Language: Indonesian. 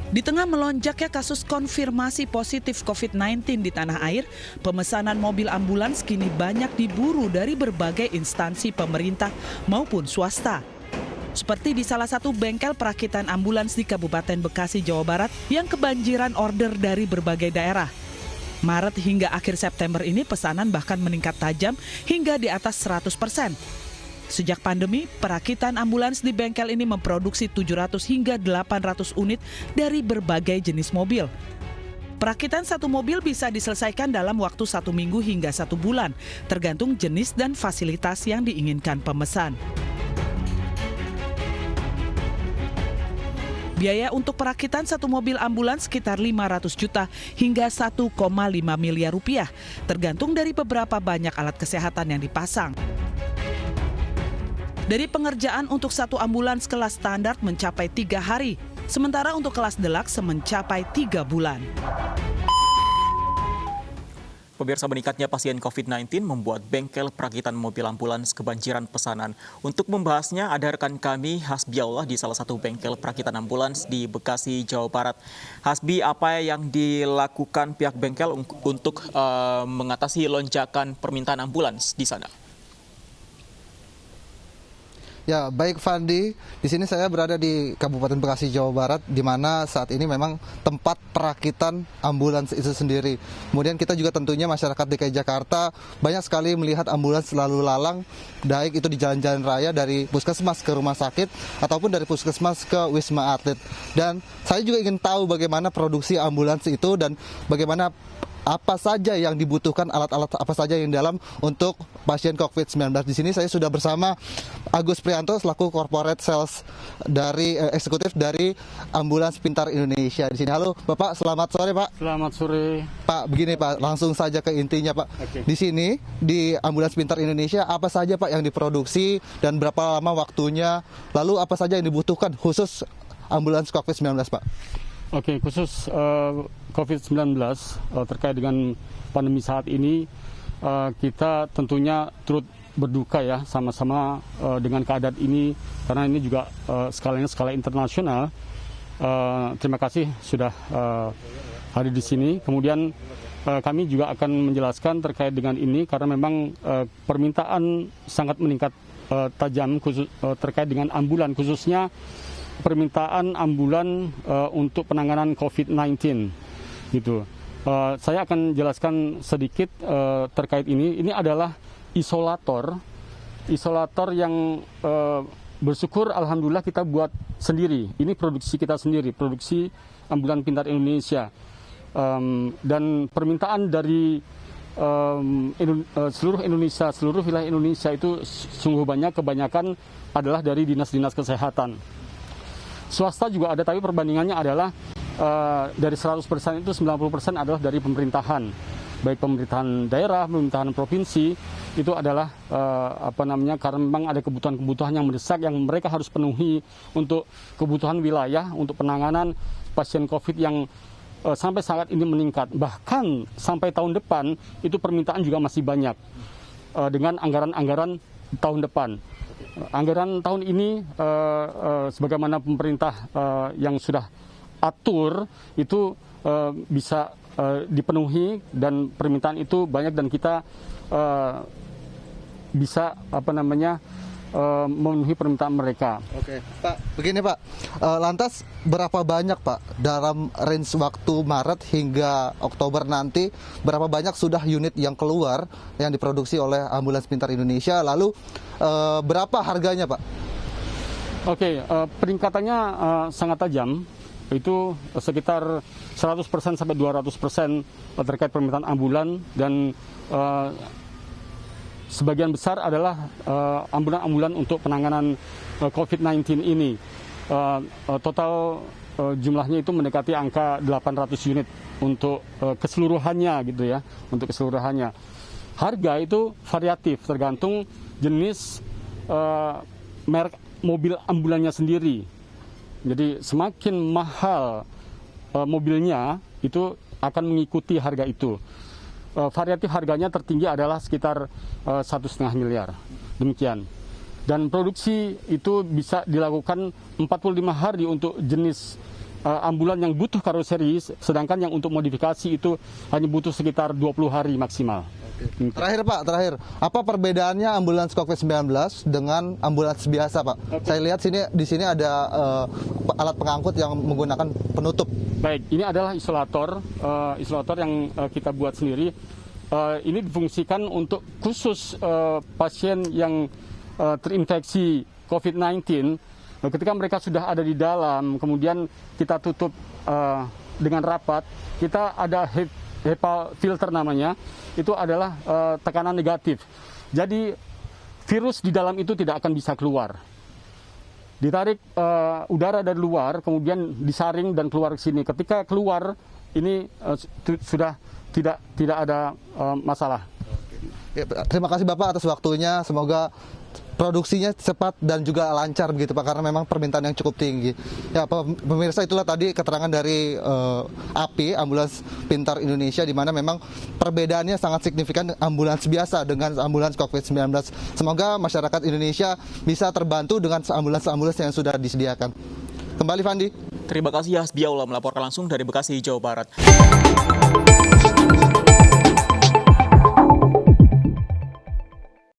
Di tengah melonjaknya kasus konfirmasi positif COVID-19 di tanah air, pemesanan mobil ambulans kini banyak diburu dari berbagai instansi pemerintah maupun swasta. Seperti di salah satu bengkel perakitan ambulans di Kabupaten Bekasi, Jawa Barat yang kebanjiran order dari berbagai daerah. Maret hingga akhir September ini pesanan bahkan meningkat tajam hingga di atas 100%. Sejak pandemi, perakitan ambulans di bengkel ini memproduksi 700 hingga 800 unit dari berbagai jenis mobil. Perakitan satu mobil bisa diselesaikan dalam waktu 1 minggu hingga 1 bulan, tergantung jenis dan fasilitas yang diinginkan pemesan. Biaya untuk perakitan satu mobil ambulans sekitar 500 juta hingga 1,5 miliar rupiah, tergantung dari beberapa banyak alat kesehatan yang dipasang. Dari pengerjaan untuk satu ambulans kelas standar mencapai 3 hari, sementara untuk kelas deluxe mencapai 3 bulan. Pemirsa, meningkatnya pasien COVID-19 membuat bengkel perakitan mobil ambulans kebanjiran pesanan. Untuk membahasnya ada rekan kami Hasbiaullah di salah satu bengkel perakitan ambulans di Bekasi, Jawa Barat. Hasbi, apa yang dilakukan pihak bengkel untuk mengatasi lonjakan permintaan ambulans di sana? Ya, baik Fandi, di sini saya berada di Kabupaten Bekasi, Jawa Barat, di mana saat ini memang tempat perakitan ambulans itu sendiri. Kemudian kita juga tentunya masyarakat DKI Jakarta banyak sekali melihat ambulans selalu lalang, baik itu di jalan-jalan raya dari puskesmas ke rumah sakit, ataupun dari puskesmas ke Wisma Atlet. Dan saya juga ingin tahu bagaimana produksi ambulans itu dan bagaimana apa saja yang dibutuhkan, alat-alat apa saja yang dalam untuk pasien COVID-19. Di sini saya sudah bersama Agus Prianto selaku Corporate Sales dari eksekutif dari Ambulans Pintar Indonesia di sini. Halo Bapak, selamat sore Pak. Selamat sore. Pak, begini Pak, langsung saja ke intinya Pak. Oke. Di sini di Ambulans Pintar Indonesia apa saja Pak yang diproduksi dan berapa lama waktunya? Lalu apa saja yang dibutuhkan khusus ambulans COVID-19 Pak? Oke, khusus COVID-19 terkait dengan pandemi saat ini, kita tentunya turut berduka ya sama-sama dengan keadaan ini, karena ini juga skalanya skala internasional. Terima kasih sudah hadir di sini. Kemudian kami juga akan menjelaskan terkait dengan ini karena memang permintaan sangat meningkat tajam khusus terkait dengan ambulan, khususnya permintaan ambulan untuk penanganan COVID-19 gitu. Saya akan jelaskan sedikit terkait ini. Ini adalah isolator yang bersyukur alhamdulillah kita buat sendiri. Ini produksi kita sendiri, produksi Ambulan Pintar Indonesia. Dan permintaan dari seluruh Indonesia, seluruh wilayah Indonesia itu sungguh banyak, kebanyakan adalah dari dinas-dinas kesehatan. Swasta juga ada, tapi perbandingannya adalah dari 100% itu 90% adalah dari pemerintahan, baik pemerintahan daerah, pemerintahan provinsi. Itu adalah karena memang ada kebutuhan-kebutuhan yang mendesak yang mereka harus penuhi untuk kebutuhan wilayah, untuk penanganan pasien COVID yang sampai saat ini meningkat. Bahkan sampai tahun depan itu permintaan juga masih banyak dengan anggaran-anggaran tahun depan. Anggaran tahun ini sebagaimana pemerintah yang sudah atur itu bisa dipenuhi dan permintaan itu banyak dan kita bisa memenuhi permintaan mereka. Oke, Pak, begini Pak, lantas berapa banyak Pak dalam range waktu Maret hingga Oktober nanti, berapa banyak sudah unit yang keluar yang diproduksi oleh Ambulans Pintar Indonesia, lalu berapa harganya Pak? Oke, peningkatannya sangat tajam, itu sekitar 100% sampai 200% terkait permintaan ambulan, dan sebagian besar adalah ambulan-ambulan untuk penanganan COVID-19 ini. Total jumlahnya itu mendekati angka 800 unit untuk keseluruhannya gitu ya, untuk keseluruhannya. Harga itu variatif tergantung jenis merek mobil ambulannya sendiri. Jadi semakin mahal mobilnya itu akan mengikuti harga itu. Variatif harganya tertinggi adalah sekitar 1,5 miliar, demikian. Dan produksi itu bisa dilakukan 45 hari untuk jenis ambulan yang butuh karoseri, sedangkan yang untuk modifikasi itu hanya butuh sekitar 20 hari maksimal. Terakhir Pak, apa perbedaannya ambulans COVID-19 dengan ambulans biasa Pak? Saya lihat di sini ada alat pengangkut yang menggunakan penutup. Baik, ini adalah isolator yang kita buat sendiri. Ini difungsikan untuk khusus pasien yang terinfeksi COVID-19. Ketika mereka sudah ada di dalam, kemudian kita tutup dengan rapat, kita ada HEPA filter namanya, itu adalah tekanan negatif. Jadi virus di dalam itu tidak akan bisa keluar. Ditarik udara dari luar, kemudian disaring dan keluar ke sini. Ketika keluar, ini sudah tidak ada masalah. Ya, terima kasih Bapak atas waktunya. Semoga produksinya cepat dan juga lancar begitu Pak, karena memang permintaan yang cukup tinggi. Ya pemirsa, itulah tadi keterangan dari API, Ambulans Pintar Indonesia, di mana memang perbedaannya sangat signifikan ambulans biasa dengan ambulans COVID-19. Semoga masyarakat Indonesia bisa terbantu dengan ambulans-ambulans yang sudah disediakan. Kembali Fandi. Terima kasih Hasbiaullah melaporkan langsung dari Bekasi, Jawa Barat.